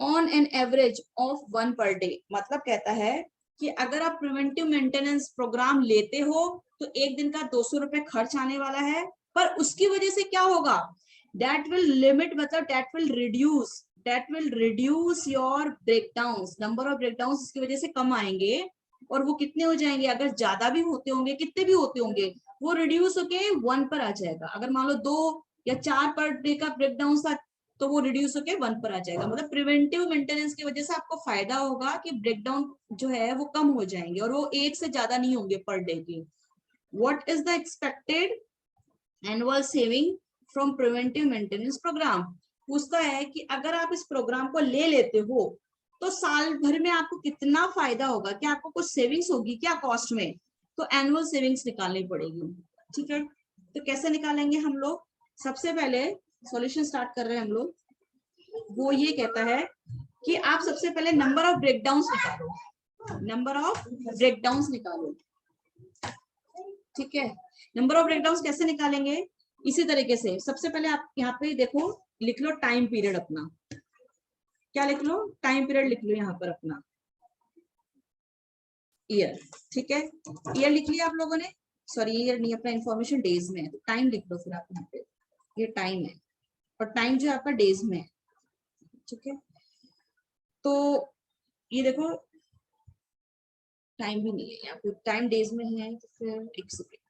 on an average of 1 per day. मतलब कहता है कि अगर आप प्रिवेंटिव मेंटेनेंस प्रोग्राम लेते हो तो एक दिन का 200 रुपए खर्च आने वाला है, पर उसकी वजह से क्या होगा, दैट विल लिमिट, मतलब that will reduce your breakdowns, number of breakdowns इसकी वजह से कम आएंगे। और वो कितने हो जाएंगे, अगर ज्यादा भी होते होंगे, कितने भी होते होंगे, वो रिड्यूस होके 1 पर आ जाएगा। अगर मान लो 2 या 4 पर डे का ब्रेकडाउन था तो वो रिड्यूस होके 1 पर आ जाएगा। मतलब प्रिवेंटिव मेंटेनेंस की वजह से आपको फायदा होगा कि ब्रेकडाउन जो है वो कम हो जाएंगे और वो एक से ज्यादा नहीं होंगे पर डे की। What is the expected annual saving from preventive maintenance programme. पूछता है कि अगर आप इस प्रोग्राम को ले लेते हो तो साल भर में आपको कितना फायदा होगा, क्या आपको कुछ सेविंग्स होगी क्या कॉस्ट में, तो एनुअल सेविंग्स निकालनी पड़ेगी। ठीक है, तो कैसे निकालेंगे हम लोग, सबसे पहले सॉल्यूशन स्टार्ट कर रहे हैं हम लोग। वो ये कहता है कि आप सबसे पहले नंबर ऑफ ब्रेकडाउन्स निकालो, नंबर ऑफ ब्रेकडाउन्स निकालो। ठीक है, नंबर ऑफ ब्रेकडाउन्स कैसे निकालेंगे, इसी तरीके से सबसे पहले आप यहाँ पे देखो, लिख लो टाइम पीरियड अपना, क्या लिख लो, टाइम पीरियड लिख लो यहाँ पर अपना, ईयर। ठीक है, ईयर लिख लिया आप लोगों ने। सॉरी ये नहीं, अपना इंफॉर्मेशन डेज में है, तो टाइम लिख दो फिर आप यहाँ पे, ये टाइम है और टाइम जो है आपका डेज में है, ठीक है। तो ये देखो टाइम भी नहीं है यहाँ पे, टाइम डेज में है, तो फिर एक सेकेंड,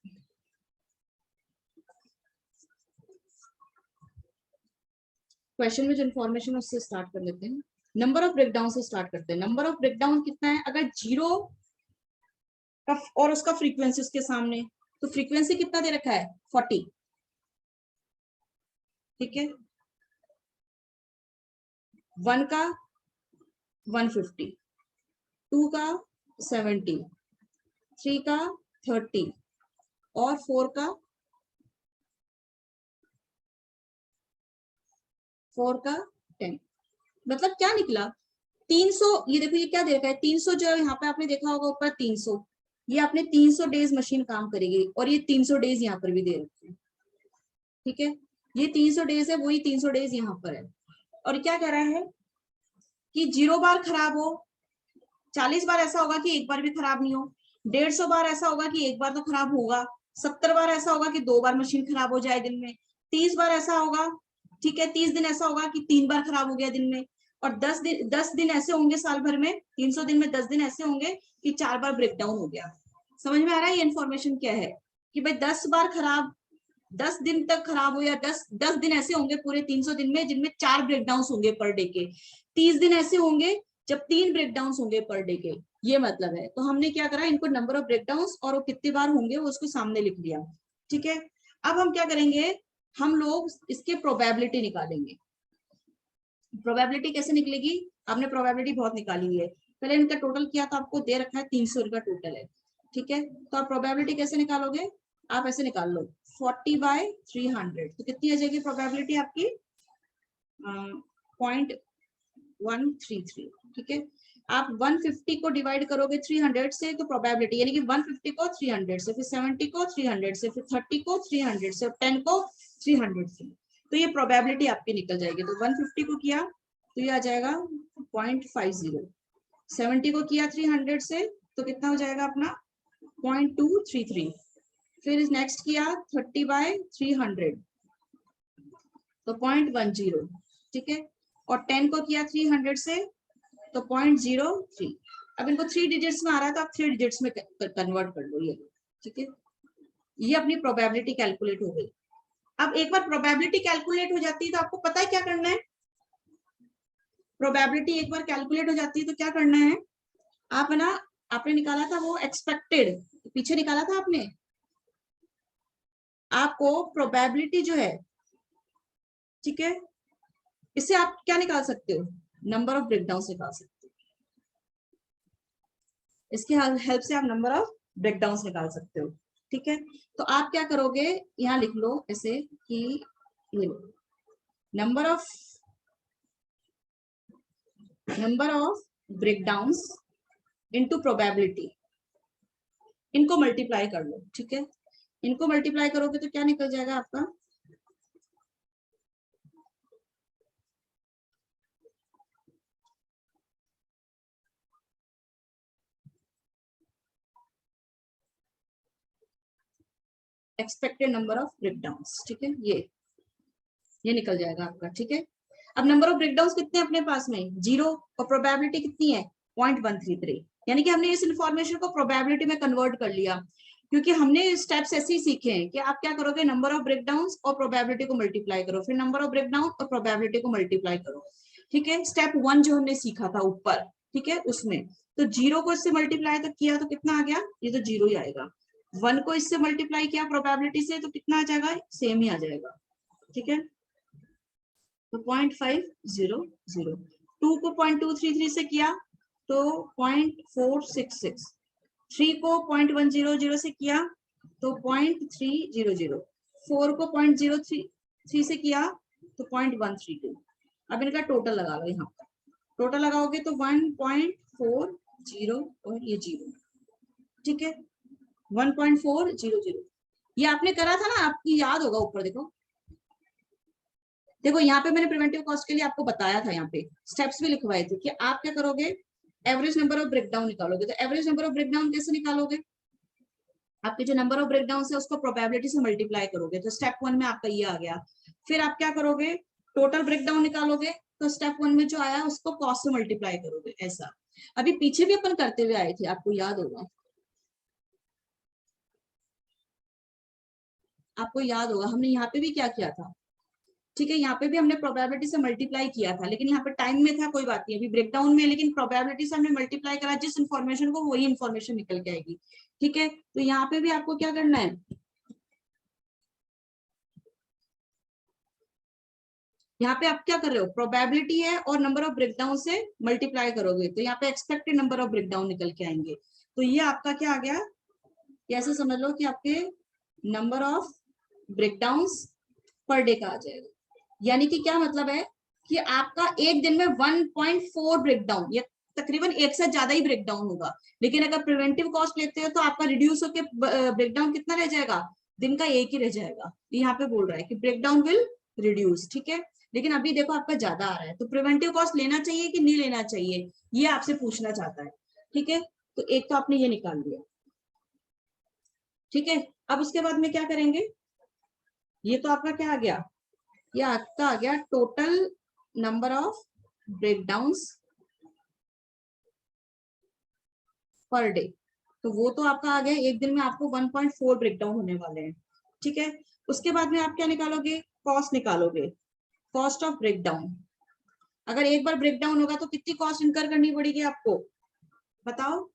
क्वेश्चन में जो इन्फॉर्मेशन उससे स्टार्ट कर लेते हैं। नंबर ऑफ ब्रेकडाउन से स्टार्ट करते हैं। नंबर ऑफ ब्रेकडाउन कितना है, अगर जीरो का और उसका फ्रीक्वेंसी उसके सामने, तो फ्रीक्वेंसी कितना दे रखा है 40, ठीक है। 1 का 150, 2 का 70, 3 का 30 और 4 का 10। मतलब क्या निकला 300। ये देखो ये क्या दे रखा है 300, जो यहाँ पे आपने देखा होगा ऊपर 300, ये आपने 300 डेज मशीन काम करेगी, और ये 300 डेज यहाँ पर भी दे रखे हैं, ठीक है। ये 300 डेज है, वही 300 डेज यहाँ पर है। और क्या कह रहा है कि 0 बार खराब हो, 40 बार ऐसा होगा कि एक बार भी खराब नहीं हो, 150 बार ऐसा होगा कि एक बार तो खराब होगा, 70 बार ऐसा होगा कि 2 बार मशीन खराब हो जाए दिन में, 30 बार ऐसा होगा, ठीक है, 30 दिन ऐसा होगा कि 3 बार खराब हो गया दिन में, और 10 दिन ऐसे होंगे साल भर में, 300 दिन में 10 दिन ऐसे होंगे कि 4 बार ब्रेकडाउन हो गया। समझ में आ रहा है ये इन्फॉर्मेशन क्या है, कि भाई 10 बार खराब, 10 दिन तक खराब हो, या 10 दिन ऐसे होंगे पूरे 300 दिन में जिनमें 4 ब्रेकडाउन होंगे पर डे के, 30 दिन ऐसे होंगे जब 3 ब्रेकडाउन होंगे पर डे के, ये मतलब है। तो हमने क्या करा, इनको नंबर ऑफ ब्रेकडाउन और वो कितनी बार होंगे वो उसको सामने लिख लिया, ठीक है। अब हम क्या करेंगे, हम लोग इसके प्रोबेबिलिटी निकालेंगे। प्रोबेबिलिटी कैसे निकलेगी, आपने प्रोबेबिलिटी बहुत निकाली है, पहले इनका टोटल किया तो आपको दे रखा है 300 का टोटल है, ठीक है। तो आप प्रोबेबिलिटी कैसे निकालोगे, आप ऐसे निकाल लो 40/300, तो कितनी आ जाएगी प्रोबेबिलिटी आपकी 0.133, ठीक है। आप 150 को डिवाइड करोगे 300 से, तो प्रोबेबिलिटी यानी कि 150 को 300 से, फिर 70 को 300 से, फिर 30 को 300 से, और 10 को 300 से, तो ये प्रोबेबिलिटी आपकी निकल जाएगी। तो 150 को किया तो ये आ जाएगा 0.50, 70 को किया 300 से तो कितना हो जाएगा अपना 0.233, फिर नेक्स्ट किया 30/300 तो 0.10, ठीक है, और 10 को किया 300 से तो 0.03। अब इनको 3 डिजिट्स में आ रहा है तो आप 3 डिजिट्स में कन्वर्ट कर लो, ये ठीक है। ये अपनी प्रोबेबिलिटी कैलकुलेट हो गई। अब एक बार प्रोबेबिलिटी कैलकुलेट हो जाती है तो आपको पता है क्या करना है, प्रोबेबिलिटी एक बार कैलकुलेट हो जाती है तो क्या करना है, आप ना, आपने निकाला था वो एक्सपेक्टेड, पीछे निकाला था आपने, आपको प्रोबेबिलिटी जो है, ठीक है, इससे आप क्या निकाल सकते हो, नंबर ऑफ ब्रेकडाउन निकाल सकते हो, इसके हेल्प से आप नंबर ऑफ ब्रेकडाउन निकाल सकते हो, ठीक है। तो आप क्या करोगे, यहाँ लिख लो ऐसे कि ये number of breakdowns into probability, इनको मल्टीप्लाई कर लो, ठीक है। इनको मल्टीप्लाई करोगे तो क्या निकल जाएगा आपका, एक्सपेक्टेड नंबर ऑफ ब्रेकडाउन्स, ठीक है, ये निकल जाएगा आपका, ठीक है। अब नंबर ऑफ ब्रेकडाउन्स कितने अपने पास में 0, और प्रोबेबिलिटी कितनी है 0.133, यानी कि हमने इस इंफॉर्मेशन को प्रोबेबिलिटी में कन्वर्ट कर लिया, क्योंकि हमने स्टेप्स ऐसे ही सीखे हैं कि आप क्या करोगे, नंबर ऑफ ब्रेकडाउन्स और प्रोबेबिलिटी को मल्टीप्लाई करो, फिर नंबर ऑफ ब्रेकडाउन और प्रोबेबिलिटी को मल्टीप्लाई करो, ठीक है। स्टेप 1 जो हमने सीखा था ऊपर, ठीक है, उसमें तो 0 को इससे मल्टीप्लाई तो किया तो कितना आ गया, ये तो 0 ही आएगा। 1 को इससे मल्टीप्लाई किया प्रोबेबिलिटी से तो कितना आ जाएगा, सेम ही आ जाएगा, ठीक है। तो 0.500, 2 को 0.233 से किया तो 0.466, 3 को 0.100 से किया तो 0.300, 4 को 0.033 से किया तो 0.132। अब इनका टोटल लगा लो, यहाँ पर टोटल लगाओगे तो 1.40 और ये 0, ठीक है, 1.400। ये आपने करा था ना, आपकी याद होगा, ऊपर देखो यहाँ पे मैंने प्रिवेंटिव कॉस्ट के लिए आपको बताया था, यहाँ पे स्टेप्स भी लिखवाए थे कि आप क्या करोगे, एवरेज नंबर ऑफ ब्रेकडाउन निकालोगे। तो एवरेज नंबर ऑफ ब्रेकडाउन कैसे निकालोगे, आपके जो नंबर ऑफ ब्रेकडाउन है उसको प्रोबेबिलिटी से मल्टीप्लाई करोगे, तो स्टेप 1 में आपका ये आ गया। फिर आप क्या करोगे, टोटल ब्रेकडाउन निकालोगे, तो स्टेप 1 में जो आया उसको कॉस्ट से मल्टीप्लाई करोगे। ऐसा अभी पीछे भी अपन करते हुए आए थे, आपको याद होगा, आपको याद होगा हमने यहाँ पे भी क्या किया था। ठीक है, यहाँ पे भी हमने प्रोबेबिलिटी से मल्टीप्लाई किया था, लेकिन यहाँ पे टाइम में था, कोई बात नहीं, अभी ब्रेकडाउन में, लेकिन प्रोबेबिलिटी से हमने मल्टीप्लाई करा, जिस इन्फॉर्मेशन को वही इन्फॉर्मेशन निकल के आएगी। ठीक है, तो यहाँ पे भी आपको क्या करना है, यहाँ पे आप क्या कर रहे हो, प्रोबेबिलिटी है और नंबर ऑफ ब्रेकडाउन से मल्टीप्लाई करोगे, तो यहाँ पे एक्सपेक्टेड नंबर ऑफ ब्रेकडाउन निकल के आएंगे। तो ये आपका क्या आ गया, ऐसे समझ लो कि आपके number of breakdowns per day का आ जाएगा। यानी कि क्या मतलब है कि आपका एक दिन में 1.4 ब्रेकडाउन या तकरीबन एक से ज्यादा ही ब्रेकडाउन होगा। लेकिन अगर प्रिवेंटिव कॉस्ट लेते हो तो आपका रिड्यूस होकर ब्रेकडाउन कितना रह जाएगा, दिन का एक ही रह जाएगा। यहाँ पे बोल रहा है कि ब्रेकडाउन विल रिड्यूस। ठीक है, लेकिन अभी देखो आपका ज्यादा आ रहा है, तो प्रिवेंटिव कॉस्ट लेना चाहिए कि नहीं लेना चाहिए, ये आपसे पूछना चाहता है। ठीक है, तो एक तो आपने ये निकाल लिया। ठीक है, अब उसके बाद में क्या करेंगे, ये तो आपका क्या आ गया, ये आपका आ गया total number of breakdowns per day. तो वो तो आपका आ गया, एक दिन में आपको 1.4 ब्रेकडाउन होने वाले हैं। ठीक है, उसके बाद में आप क्या निकालोगे, कॉस्ट निकालोगे, कॉस्ट ऑफ ब्रेकडाउन। अगर एक बार ब्रेकडाउन होगा तो कितनी कॉस्ट इनकर करनी पड़ेगी आपको, बताओ,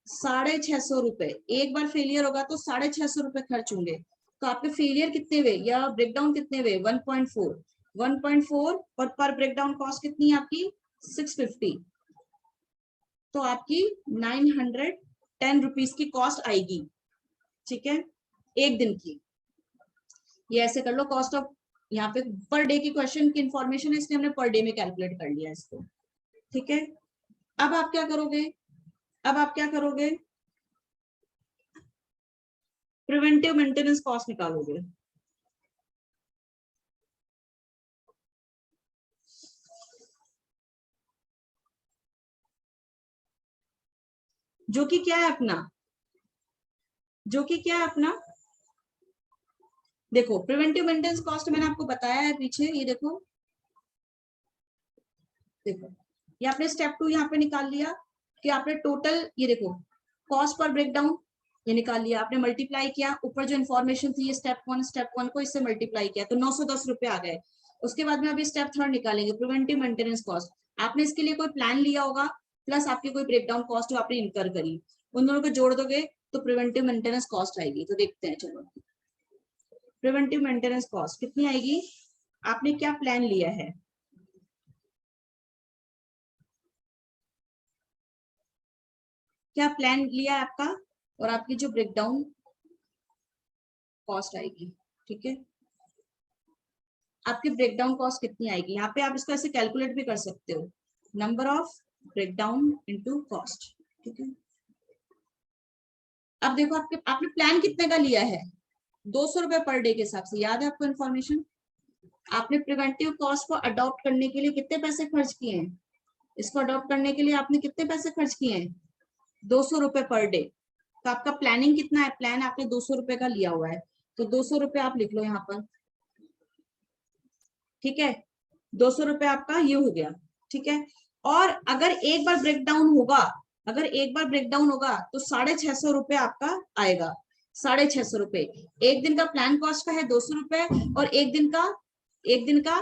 650 रुपए। एक बार फेलियर होगा तो 650 रुपए खर्च होंगे। तो आपके फेलियर कितने हुए या ब्रेकडाउन कितने हुए, 1.4। 1.4 और पर ब्रेकडाउन कॉस्ट कितनी है आपकी, 650। तो आपकी 910 रुपीज की कॉस्ट आएगी। ठीक है, एक दिन की। ये ऐसे कर लो, कॉस्ट ऑफ, यहाँ पे पर डे की क्वेश्चन की इंफॉर्मेशन है, इसलिए हमने पर डे में कैलकुलेट कर लिया इसको। ठीक है, अब आप क्या करोगे, अब आप क्या करोगे, प्रिवेंटिव मेंटेनेंस कॉस्ट निकालोगे। जो कि क्या है अपना, जो कि क्या है अपना, देखो प्रिवेंटिव मेंटेनेंस कॉस्ट मैंने आपको बताया है पीछे, ये देखो, देखो ये आपने स्टेप 2 यहाँ पे निकाल लिया कि आपने टोटल, ये देखो कॉस्ट पर ब्रेकडाउन ये निकाल लिया आपने, मल्टीप्लाई किया, ऊपर जो इन्फॉर्मेशन थी ये स्टेप 1 को इससे मल्टीप्लाई किया तो 910 रुपए आ गए। उसके बाद में अभी स्टेप 3 निकालेंगे, प्रिवेंटिव मेंटेनेंस कॉस्ट। आपने इसके लिए कोई प्लान लिया होगा, प्लस आपकी कोई ब्रेकडाउन कॉस्ट आपने इनकर करी, उन दोनों को जोड़ दोगे तो प्रिवेंटिव मेंटेनेंस कॉस्ट आएगी। तो देखते हैं, चलो प्रिवेंटिव मेंटेनेंस कॉस्ट कितनी आएगी, आपने क्या प्लान लिया है, क्या प्लान लिया है आपका, और आपकी जो ब्रेकडाउन कॉस्ट आएगी। ठीक है, आपकी ब्रेकडाउन कॉस्ट कितनी आएगी, यहाँ पे आप इसको ऐसे कैलकुलेट भी कर सकते हो, number of breakdown into cost. ठीक है, अब देखो आपके, आपने प्लान कितने का लिया है, 200 रुपए पर डे के हिसाब से, याद है आपको इन्फॉर्मेशन। आपने प्रिवेंटिव कॉस्ट को अडॉप्ट करने के लिए कितने पैसे खर्च किए हैं, इसको अडॉप्ट करने के लिए आपने कितने पैसे खर्च किए हैं, 200 रुपए पर डे। तो आपका प्लानिंग कितना है, प्लान आपने 200 रुपए का लिया हुआ है, तो 200 रुपए आप लिख लो यहाँ पर। ठीक है, 200 रुपए आपका ये हो गया। ठीक है, और अगर एक बार ब्रेकडाउन होगा, अगर एक बार ब्रेकडाउन होगा तो 650 रुपए आपका आएगा। 650 रुपए एक दिन का प्लान कॉस्ट का है, 200 रुपए, और एक दिन का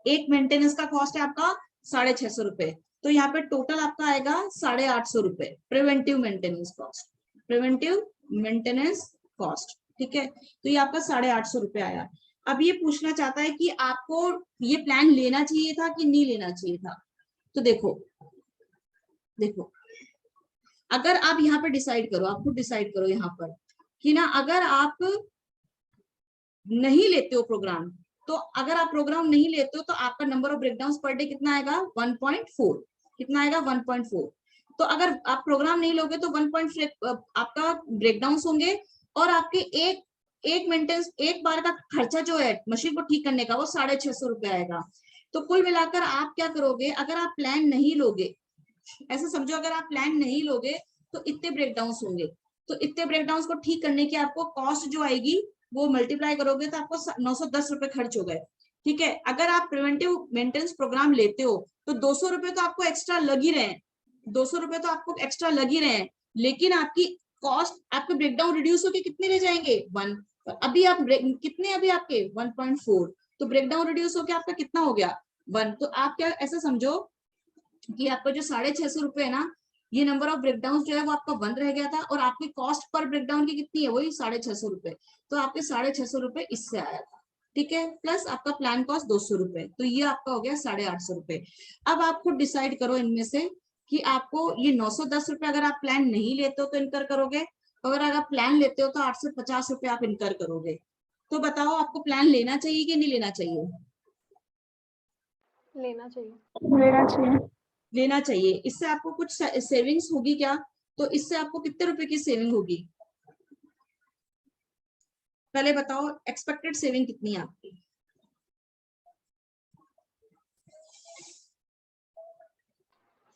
एक मेंटेनेंस का कॉस्ट है आपका 650 रुपए। तो यहाँ पे टोटल आपका आएगा 850 रुपए preventive maintenance cost, preventive maintenance cost. ठीक है, तो ये आपका 850 रुपए आया। अब ये पूछना चाहता है कि आपको ये प्लान लेना चाहिए था कि नहीं लेना चाहिए था। तो देखो, देखो अगर आप यहाँ पर डिसाइड करो, आप खुद डिसाइड करो यहाँ पर कि ना, अगर आप नहीं लेते हो प्रोग्राम, तो अगर आप प्रोग्राम नहीं लेते हो तो आपका number of breakdown per day कितना आएगा, 1.4। कितना आएगा, 1.4। तो अगर आप प्रोग्राम नहीं लोगे तो 1.4 आपका ब्रेकडाउन होंगे, और आपके एक मेंटेनेंस, एक बार का खर्चा जो है मशीन को ठीक करने का, वो 650 रुपए आएगा। तो कुल मिलाकर आप क्या करोगे, अगर आप प्लान नहीं लोगे, ऐसा समझो अगर आप प्लान नहीं लोगे तो इतने ब्रेकडाउन होंगे। तो इतने ब्रेकडाउन को ठीक करने की आपको कॉस्ट जो आएगी वो मल्टीप्लाई करोगे तो आपको 910 रुपए खर्च हो गए। ठीक है, अगर आप प्रिवेंटिव मेंटेनेंस प्रोग्राम लेते हो तो 200 रुपए तो आपको एक्स्ट्रा लग ही रहे हैं, 200 रुपए तो आपको एक्स्ट्रा लग ही रहे हैं, लेकिन आपकी कॉस्ट, आपके ब्रेकडाउन रिड्यूस होके कितने रह जाएंगे 1। अभी आप कितने, अभी आपके 1.4, तो ब्रेकडाउन रिड्यूस होके आपका कितना हो गया 1। तो आप क्या ऐसा समझो कि आपका जो 650 रुपए है ना, ये नंबर ऑफ ब्रेकडाउन जो है वो आपका 1 रह गया था, और आपकी कॉस्ट पर ब्रेकडाउन की कितनी है, वही 650 रुपए। तो आपके 650 रुपए इससे आया था। ठीक है, प्लस आपका प्लान कॉस्ट 200 रुपए, तो ये आपका हो गया 850 रुपए। अब आप खुद डिसाइड करो इनमें से कि आपको ये 910 रुपए अगर आप प्लान नहीं लेते हो तो इनकर करोगे, अगर आप प्लान लेते हो तो 850 रुपए आप इनकर करोगे। तो बताओ आपको प्लान लेना चाहिए कि नहीं लेना चाहिए? लेना चाहिए। लेना चाहिए। लेना चाहिए। इससे आपको कुछ सेविंग्स होगी क्या? तो इससे आपको कितने रुपए की सेविंग होगी, पहले बताओ, एक्सपेक्टेड सेविंग कितनी है आपकी?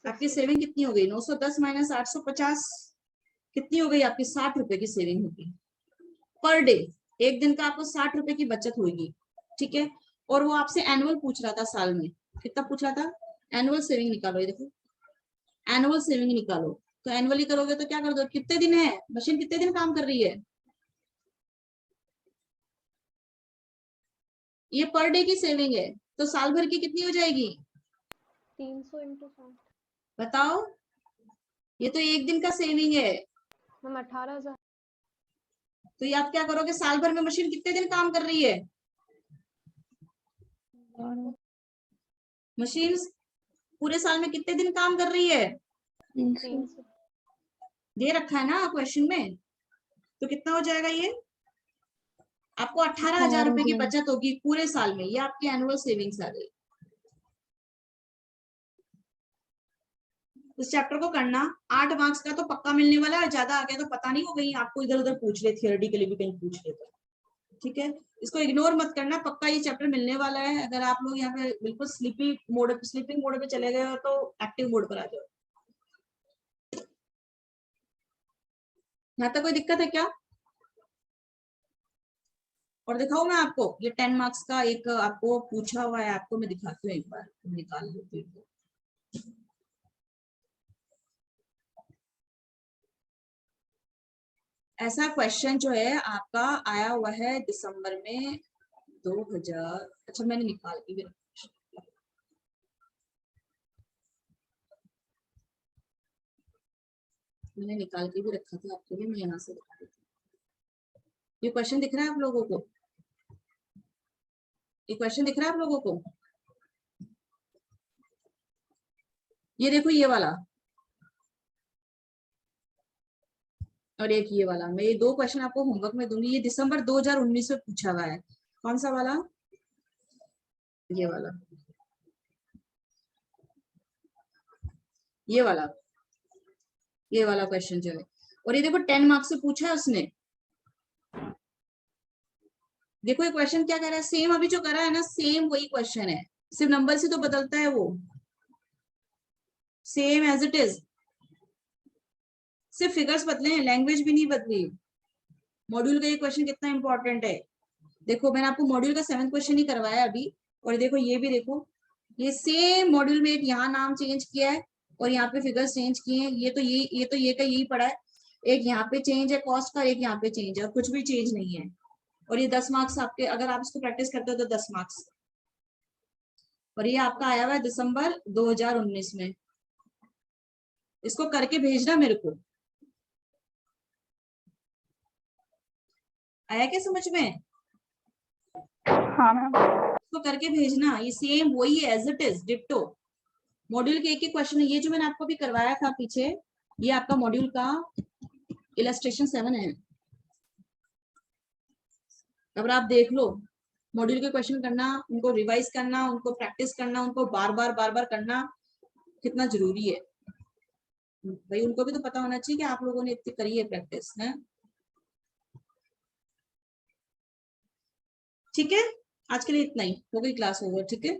आपकी सेविंग कितनी हो गई? 910 माइनस 850 कितनी हो गई आपकी? 60 रुपए की सेविंग होगी पर डे। एक दिन का आपको 60 रुपए की बचत होगी। ठीक है, और वो आपसे एनुअल पूछ रहा था, साल में कितना पूछ रहा था? एनुअल सेविंग निकालो, ये देखो एनुअल सेविंग निकालो। तो एनुअली करोगे तो क्या कर दो, कितने दिन है मशीन, कितने दिन काम कर रही है? ये पर डे की सेविंग है, तो साल भर की कितनी हो जाएगी? 300 × 60। बताओ, ये तो एक दिन का सेविंग है। मैम 18,000। तो ये आप क्या करोगे, साल भर में मशीन कितने दिन काम कर रही है? मशीन पूरे साल में कितने दिन काम कर रही है? 300। दे रखा है ना क्वेश्चन में, तो कितना हो जाएगा ये? आपको 18,000 रुपए की बचत होगी पूरे साल में, ये आपकी एनुअल सेविंग्स आ गई। इस चैप्टर को करना, 8 मार्क्स का तो पक्का मिलने वाला है, ज्यादा आ गया तो पता नहीं, हो गई आपको इधर उधर पूछ ले, थियोरेटिकली भी कहीं पूछ ले तो। ठीक है, इसको इग्नोर मत करना, पक्का ये चैप्टर मिलने वाला है। अगर आप लोग यहाँ पे बिल्कुल स्लीपिंग मोड पे चले गए हो तो एक्टिव मोड पर आ जाओ। यहाँ तक कोई दिक्कत है क्या? और दिखाऊं मैं आपको, ये 10 मार्क्स का एक आपको पूछा हुआ है, आपको मैं दिखाती हूँ, एक बार निकाल लेती हूँ। ऐसा क्वेश्चन जो है आपका आया हुआ है दिसंबर में 2000, अच्छा मैंने निकाल के भी रखा, मैंने निकाल के भी रखा था आपके लिए, मैं यहाँ से दिखा देती हूँ। ये क्वेश्चन दिख रहा है आप लोगों को? ये क्वेश्चन दिख रहा है आप लोगों को? ये देखो ये वाला, और एक ये वाला। मैं ये 2 क्वेश्चन आपको होमवर्क में दूंगी। ये दिसंबर 2019 में पूछा हुआ है। कौन सा वाला? ये वाला, ये वाला क्वेश्चन जो है। और ये देखो 10 मार्क्स से पूछा है उसने। देखो ये क्वेश्चन क्या कह रहा है, सेम अभी जो करा है ना, सेम वही क्वेश्चन है, सिर्फ नंबर से तो बदलता है वो, सेम एज इट इज, सिर्फ फिगर्स बदले हैं, लैंग्वेज भी नहीं बदली। मॉड्यूल का ये क्वेश्चन कितना इंपॉर्टेंट है, देखो मैंने आपको मॉड्यूल का 7th क्वेश्चन ही करवाया अभी, और देखो ये भी देखो, ये सेम मॉड्यूल में एक यहाँ नाम चेंज किया है और यहाँ पे फिगर्स चेंज किए हैं। ये का यही पड़ा है, एक यहाँ पे चेंज है कॉस्ट का, एक यहाँ पे चेंज है, और कुछ भी चेंज नहीं है। और ये 10 मार्क्स आपके, अगर आप इसको प्रैक्टिस करते हो तो 10 मार्क्स। और ये आपका आया हुआ है दिसंबर 2019 में। इसको करके भेजना मेरे को, आया क्या समझ में? हाँ मैम। इसको करके भेजना, ये सेम वही है as it is ditto. Module के एक ही क्वेश्चन है, ये जो मैंने आपको भी करवाया था पीछे, ये आपका मॉड्यूल का इलस्ट्रेशन 7 है। अब आप देख लो, मॉड्यूल के क्वेश्चन करना, उनको रिवाइज करना, उनको प्रैक्टिस करना, उनको बार बार करना कितना जरूरी है भाई। उनको भी तो पता होना चाहिए कि आप लोगों ने इतनी करी है प्रैक्टिस है। ठीक है, आज के लिए इतना ही, हो गई क्लास ओवर। ठीक है।